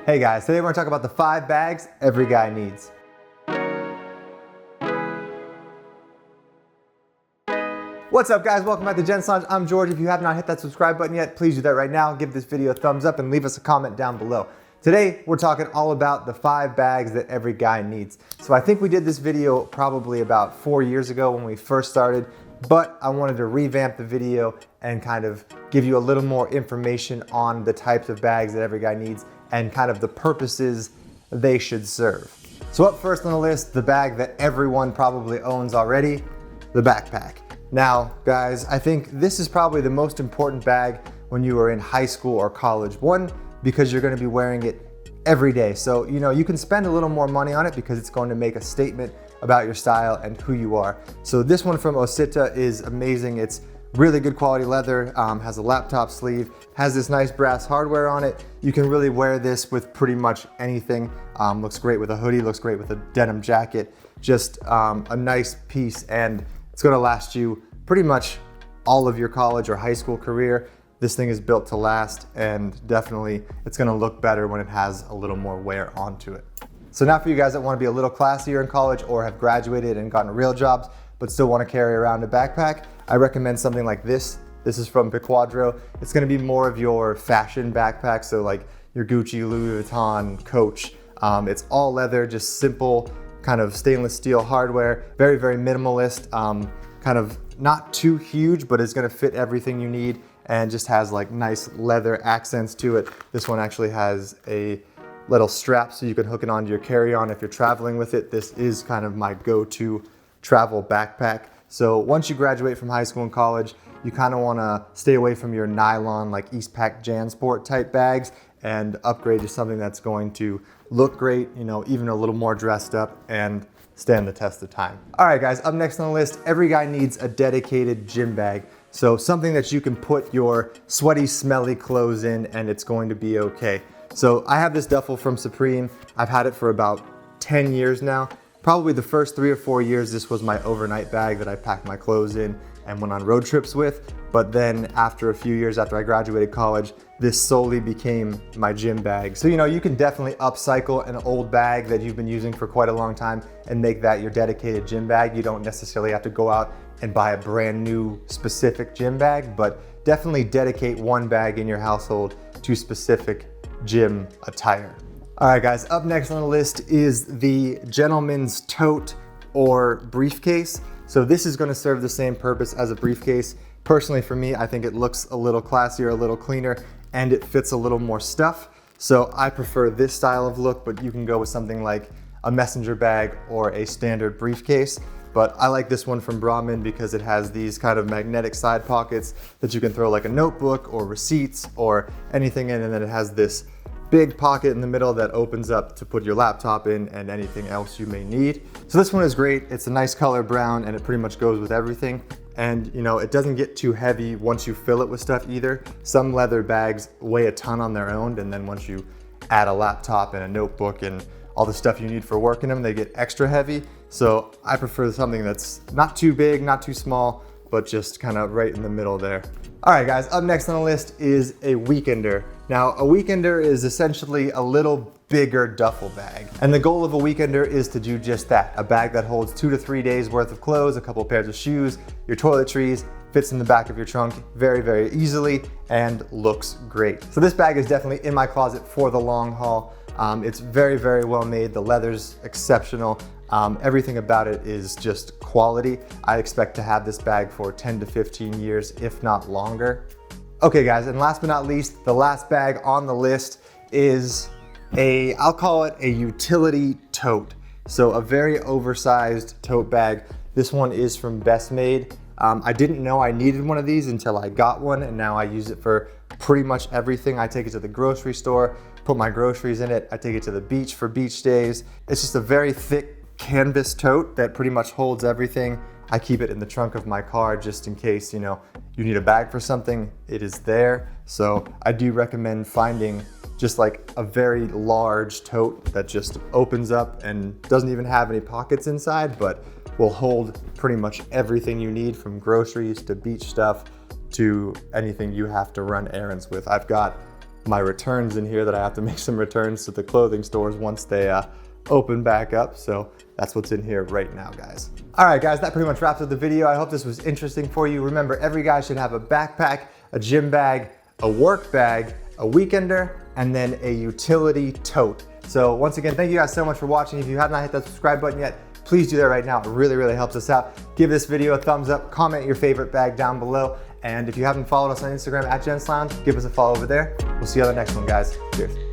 Hey guys, today we're gonna talk about the 5 bags every guy needs. What's up guys, welcome back to Gent Lounge. I'm George. If you have not hit that subscribe button yet, please do that right now. Give this video a thumbs up and leave us a comment down below. Today, we're talking all about the 5 bags that every guy needs. So I think we did this video probably about 4 years ago when we first started, but I wanted to revamp the video and kind of give you a little more information on the types of bags that every guy needs and kind of the purposes they should serve. So up first on the list, the bag that everyone probably owns already, the backpack. Now, guys, I think this is probably the most important bag when you are in high school or college. One, because you're gonna be wearing it every day. So, you can spend a little more money on it because it's going to make a statement about your style and who you are. So this one from Osita is amazing. It's really good quality leather, has a laptop sleeve, has this nice brass hardware on it. You can really wear this with pretty much anything. Looks great with a hoodie, looks great with a denim jacket. Just a nice piece, and it's gonna last you pretty much all of your college or high school career. This thing is built to last, and definitely it's gonna look better when it has a little more wear onto it. So now for you guys that wanna be a little classier in college or have graduated and gotten real jobs, but still wanna carry around a backpack, I recommend something like this. This is from Biquadro. It's gonna be more of your fashion backpack, so like your Gucci, Louis Vuitton, Coach. It's all leather, just simple, kind of stainless steel hardware, very, very minimalist, kind of not too huge, but it's gonna fit everything you need and just has like nice leather accents to it. This one actually has a little strap so you can hook it onto your carry-on if you're traveling with it. This is kind of my go-to travel backpack. So once you graduate from high school and college, you kind of wanna stay away from your nylon, like Eastpak JanSport type bags and upgrade to something that's going to look great, even a little more dressed up and stand the test of time. All right guys, up next on the list, every guy needs a dedicated gym bag. So something that you can put your sweaty, smelly clothes in and it's going to be okay. So I have this duffel from Supreme. I've had it for about 10 years now. Probably the first 3 or 4 years, this was my overnight bag that I packed my clothes in and went on road trips with. But then after a few years after I graduated college, this solely became my gym bag. So you can definitely upcycle an old bag that you've been using for quite a long time and make that your dedicated gym bag. You don't necessarily have to go out and buy a brand new specific gym bag, but definitely dedicate one bag in your household to specific gym attire. All right guys, up next on the list is the gentleman's tote or briefcase. So this is gonna serve the same purpose as a briefcase. Personally for me, I think it looks a little classier, a little cleaner, and it fits a little more stuff. So I prefer this style of look, but you can go with something like a messenger bag or a standard briefcase. But I like this one from Grooming because it has these kind of magnetic side pockets that you can throw like a notebook or receipts or anything in, and then it has this big pocket in the middle that opens up to put your laptop in and anything else you may need. So this one is great. It's a nice color brown and it pretty much goes with everything. And it doesn't get too heavy once you fill it with stuff either. Some leather bags weigh a ton on their own, and then once you add a laptop and a notebook and all the stuff you need for work in them, they get extra heavy. So I prefer something that's not too big, not too small, but just kind of right in the middle there. All right guys, up next on the list is a weekender. Now a weekender is essentially a little bigger duffel bag. And the goal of a weekender is to do just that. A bag that holds 2 to 3 days worth of clothes, a couple pairs of shoes, your toiletries, fits in the back of your trunk very, very easily and looks great. So this bag is definitely in my closet for the long haul. It's very, very well made. The leather's exceptional. Everything about it is just quality. I expect to have this bag for 10 to 15 years, if not longer. Okay guys, and last but not least, the last bag on the list is I'll call it a utility tote. So a very oversized tote bag. This one is from Best Made. I didn't know I needed one of these until I got one, and now I use it for pretty much everything. I take it to the grocery store, put my groceries in it. I take it to the beach for beach days. It's just a very thick canvas tote that pretty much holds everything. I keep it in the trunk of my car just in case, you need a bag for something, it is there. So I do recommend finding just like a very large tote that just opens up and doesn't even have any pockets inside, but will hold pretty much everything you need, from groceries to beach stuff to anything you have to run errands with. I've got my returns in here that I have to make some returns to the clothing stores once they open back up. So that's what's in here right now, guys. All right, guys, that pretty much wraps up the video. I hope this was interesting for you. Remember, every guy should have a backpack, a gym bag, a work bag, a weekender, and then a utility tote. So once again, thank you guys so much for watching. If you have not hit that subscribe button yet, please do that right now. It really, really helps us out. Give this video a thumbs up, comment your favorite bag down below. And if you haven't followed us on Instagram at gentslounge, give us a follow over there. We'll see you on the next one, guys. Cheers.